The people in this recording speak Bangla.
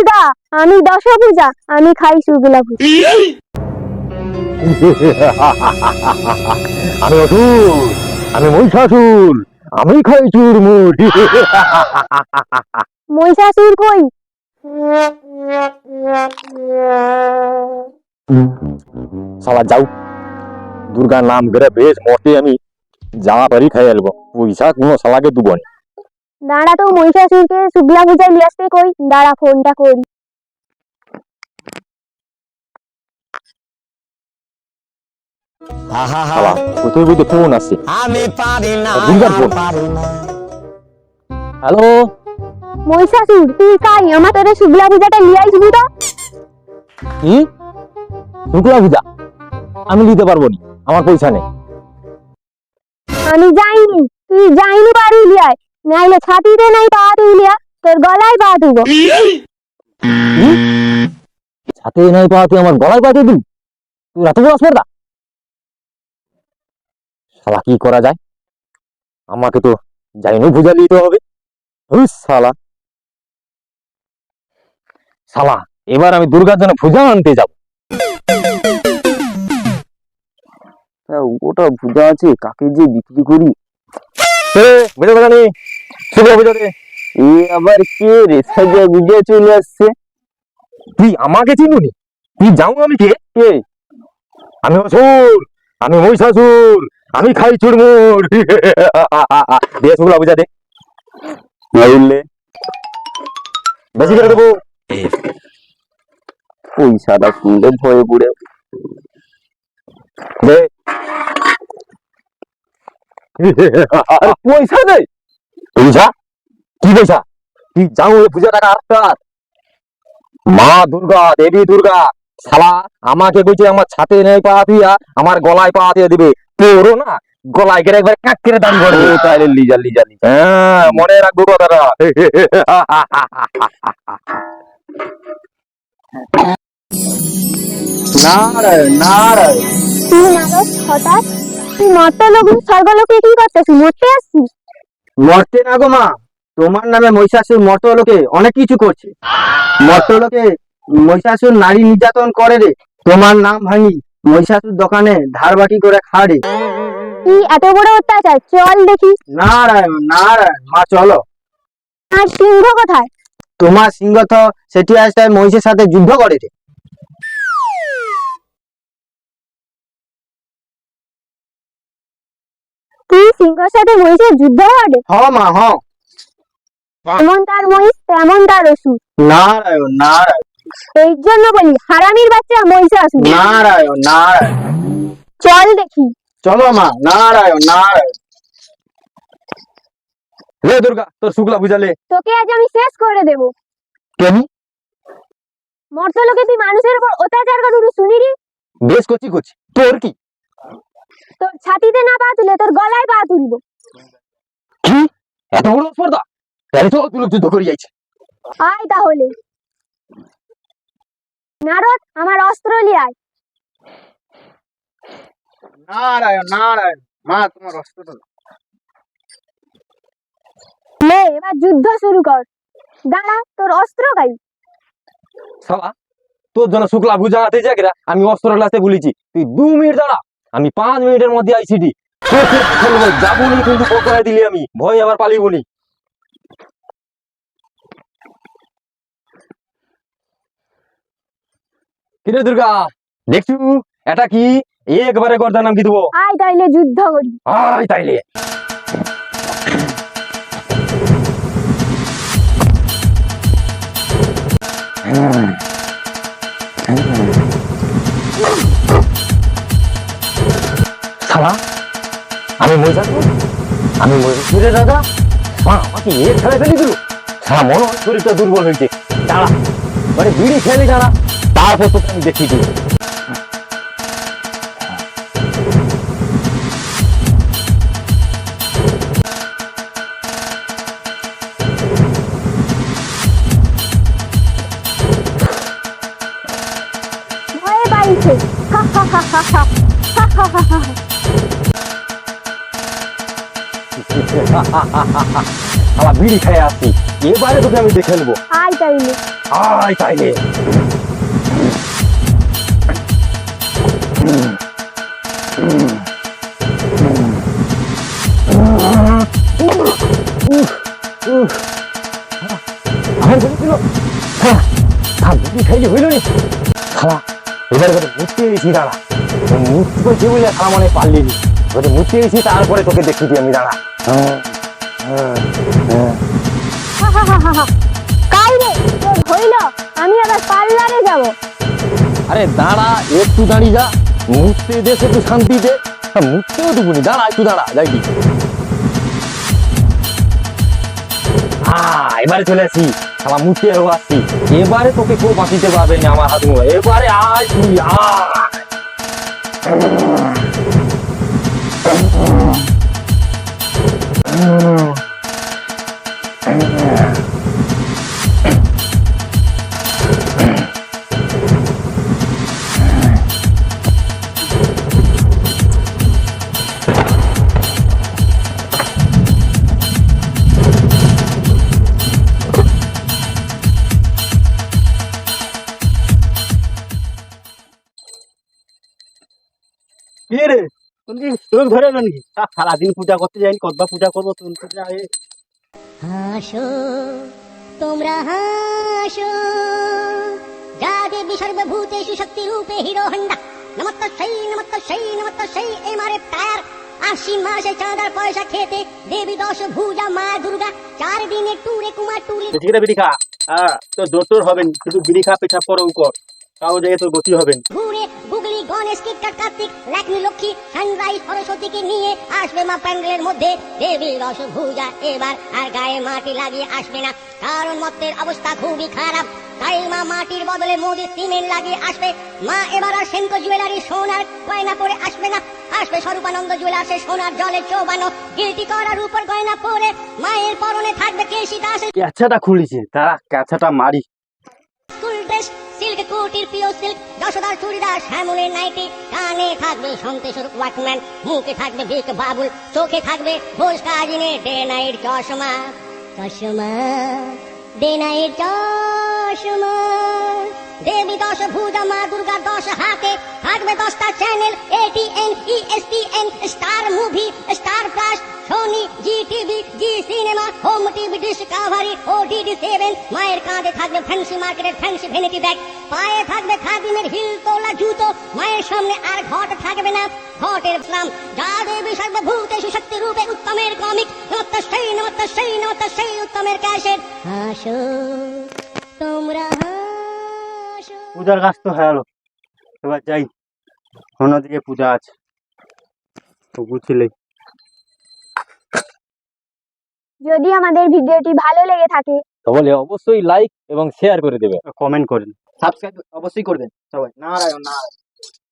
দুর্গা, আমি দশভুজা, আমি খাই শুকলা ভুজা। আমি অসুর, আমি মহিষাসুর, আমি খাই চুরমুর। মহিষাসুর কই? শালা যাও, দুর্গার নাম করে বেশ মতে আমি যা পারি খাই আলবো, পয়সা কোনো শালাকে দুব না। দাঁড়া তো মহিষাসুরকে শুকলা ভুজায় নিয়ে আসতে কই, দাঁড়া ফোনটা করি। শালা কোথায় কোথায় ফোন আসছে, আমি পারি না, দুর্গার ফোন। পারি না। হ্যালো, মহিষাসুর তুই কাই আমার তোরে শুকলা ভুজাটা নিয়ে আসবি তো? কি শুক্লা পূজা? আমি নিতে পারবো না, আমার পয়সা নেই। আমি যাইনি, তুই যাইনি পারি লিয়ায়, নাইলে ছাতিতে নাই পা তুই লিয়া, তোর গলায় পা তুইব। কি? ছাতে নাই পা তুই আমার গলায় পাতে দিবি? তুই এত বড় আসবে? শালা কি করা যায়, আমাকে তো যাইনি পূজা নিতে হবে। শালা শালা এবার আমি দুর্গার জন্য পূজা আনতে যাব। ওটা পূজা আছে, কাকে যে বিক্রি করি। আবার কে রে সাজা গুজে চলে আসছে? তুই আমাকে চিনুনি? তুই যাও, আমি কে? কে? আমি অসুর, আমি মহিষাসুর, আমি খাই চুরমুর। দে শুক্লা পূজা দে, বুঝলে বেশি করে দেবো। পয়সাটা শুনলে ভয়ে পড়ে দে। পয়সা নেই? পয়সা কি পয়সা? তুই যাও পূজা টাকা আটকাত। মা দুর্গা, দেবী দুর্গা শালা আমাকে বলছে আমার ছাতে নেই পা দিয়া আমার গলায় পা দিয়ে দিবে। তোরও না গলায় গেলে একবার কাক করে দাম করবে। তাইলে লিজা লিজা লিজা, হ্যাঁ মনে রাখবো কথাটা। নারায়ণ নারায়ণ। তুই নারদ হঠাৎ, তুই মর্তলোক স্বর্গলোকে কি করতেছিস? মরতে আসছিস? মর্তে না গো মা, তোমার নামে মহিষাসুর মর্তলোকে অনেক কিছু করছে। মর্তলোকে মহিষাসুর নারী নির্যাতন করে রে, তোমার নাম ভাঙি মহিষাসুর দোকানে ধার বাকি করে খাড়ে। কি এত বড় অত্যাচার? চল দেখি। নারায়ণ নারায়ণ, মা চলো। আর সিংহ কোথায়? তোমার সিংহ তো সেটি আসতে মহিষের সাথে যুদ্ধ করে রে। তুই সিংহের সাথে মহিষের যুদ্ধ হবে? হ মা হ। যেমন তার মহিষ তেমন তার অসুর। নারায়ণ নারায়ণ এই জন্য বলি হারামির বাচ্চা মহিষাসুর। নারায়ণ নারায়ণ, চল দেখি। চলো মা। নারায়ণ নারায়ণ। লে দুর্গা তোর শুক্লা পূজা লে। তোকে আজ আমি শেষ করে দেব। কেন? মর্তলোকে তুই মানুষের উপর অত্যাচার করবি শুনিনি? বেশ করছি করছি, তোর কি? তোর ছাতিতে না পা তুলে তোর গলায় পা তুলবো। কি এত বড় স্পর্ধা? তাহলে তো তুই যুদ্ধ করে যাইছে। আয় তাহলে। নারদ আমার অস্ত্র নিয়ে আয়। নারায়ণ নারায়ণ, মা তোমার অস্ত্র। লে এবার যুদ্ধ শুরু কর। দাঁড়া তোর অস্ত্র গাই। শালা তোর জন্য শুক্লা পূজা আনতে যাই আমি অস্ত্র লাতে বলেছি, তুই 2 মিনিট দাঁড়া, আমি 5 মিনিটের মধ্যে আইসিটি যাবো নি, কিন্তু পকড়াই দিলি আমি ভয় আবার পালিব নি। কিরে দুর্গা দেখছু এটা কি? একবারে গর্দার নাম কি দেবো? আয় তাইলে যুদ্ধ করি। আয় তাইলে। শালা আমি মহিষাসুর, আমি মহিষাসুরের রাজা, মা আমাকে এক খেলায় ফেলে দিল। শালা মনে হয় শরীরটা দুর্বল হয়েছে। দাঁড়া মানে বিড়ি খেলে দাঁড়া, তারপর তোকে আমি দেখি দিই। ভয়ে পাইছে। হা হা হা হা হা হা হা হা হা। শালা বিড়ি খেয়ে আসছি, এবারে তোকে আমি দেখে নেবো। আয় তাইলে। আয় তাইলে। আমার বলেছিল বিড়ি খাইলে হইল নি খালা, এবারে করে মুক্তি গেছি, দাঁড়া মুক্তি করছি বলে খালা মনে পারলি নি, মুক্তি গেছি তারপরে তোকে দেখি আমি, দাঁড়া। কাই রে তোর হইল, আমি আবার পার্লারে যাব। আরে দাঁড়া, একটু দাঁড়িয়ে যা, মুক্তি দেশ একটু শান্তিতে, মুক্তেও দেবুনি, দাঁড়া একটু দাঁড়া যাইবি। এবারে চলে আসি, আমার মুখে আসছি, এবারে তোকে কেউ বাঁচিতে পারবে না আমার হাত, এবারে আয় তুই আয়। কি রে, তুমি কি চোখ ধরে এলো নাকি? সারাদিন পূজা করতে যাইনি, কতবার পূজা করবো, তুমি পূজা হাসো তোমরা হাসো, যা দেবী সর্বভূতেষু শক্তি রূপে হিরো হন্ডা, নমস্কার সেই এমারে টায়ার। আশ্বিন মাসে চাঁদার পয়সা খেতে দেবী দশ ভুজা মা দুর্গা, 4 দিনের টুরে কুমার টুলি। ঠিক আছে বিড়ি খা, হ্যাঁ তোর দোতর হবেন, শুধু বিড়ি খা, পেছাব করো উপর, তাও জায়গায় তোর গতি হবেন। ঘুরে গুগলি গণেশ কিটকাট কার্তিক লাকমি লক্ষ্মী সানরাইজ সরস্বতীকে নিয়ে আসবে মা প্যান্ডেলের মধ্যে দেবী রসভুজা এবার আর গায়ে মাটি লাগিয়ে আসবে না, কারণ মত্তের অবস্থা খুবই খারাপ, তাই মা মাটির বদলে মোদি সিমেন্ট লাগিয়ে আসবে। মা এবার আর সেনকো জুয়েলারি সোনার গয়না পরে আসবে না, আসবে স্বরূপানন্দ জুয়েলার্সে সোনার জলে চৌবানো গিলটি করার উপর গয়না পরে, মায়ের পরনে থাকবে কেশি দাসের ক্যাচাটা খুলিছে, তারা ক্যাচাটা মারি। স্কুল ড্রেস সিল্ক কোটির পিও সিল্ক, যশোদার চুড়িদার শ্যামলের নাইটি, কানে থাকবে সন্তেশ্বর ওয়াকম্যান, মুখে থাকবে বিক বাবুল, চোখে থাকবে ঘোষ কাজিনে ডে নাইট চশমা, চশমা ডে নাইট চশমা। দেবী দশ ভুজা মা দুর্গা 10 হাতে, থাকবে 10টা channel, ATN ESPN star movie, star plus, Sony, Zee TV, Zee cinema, home TV, discovery, ODD7। মায়ের কাঁধে থাকবে ফ্যান্সি মার্কেটের ফ্যান্সি ভ্যানিটি ব্যাগ, পায়ে থাকবে খাদিমের হিল তোলা জুতো, মায়ের সামনে আর ঘট থাকবে না, ঘটের নাম যা দেবী সর্বভূতেষু শক্তি রূপে উত্তমের কমিক, নমস্কার সেই উত্তমের ক্যাসেট। হাসো তোমরা হাসো। পূজার কাজ তো হয়ে গেল, এবার যাই, অন্যদিকে পূজা আছে তো বুঝলে। যদি আমাদের ভিডিওটি ভালো লেগে থাকে তাহলে অবশ্যই লাইক এবং শেয়ার করে দেবে, কমেন্ট করেন, সাবস্ক্রাইব অবশ্যই করবেন সবাই। নারায়ণ নারায়ণ।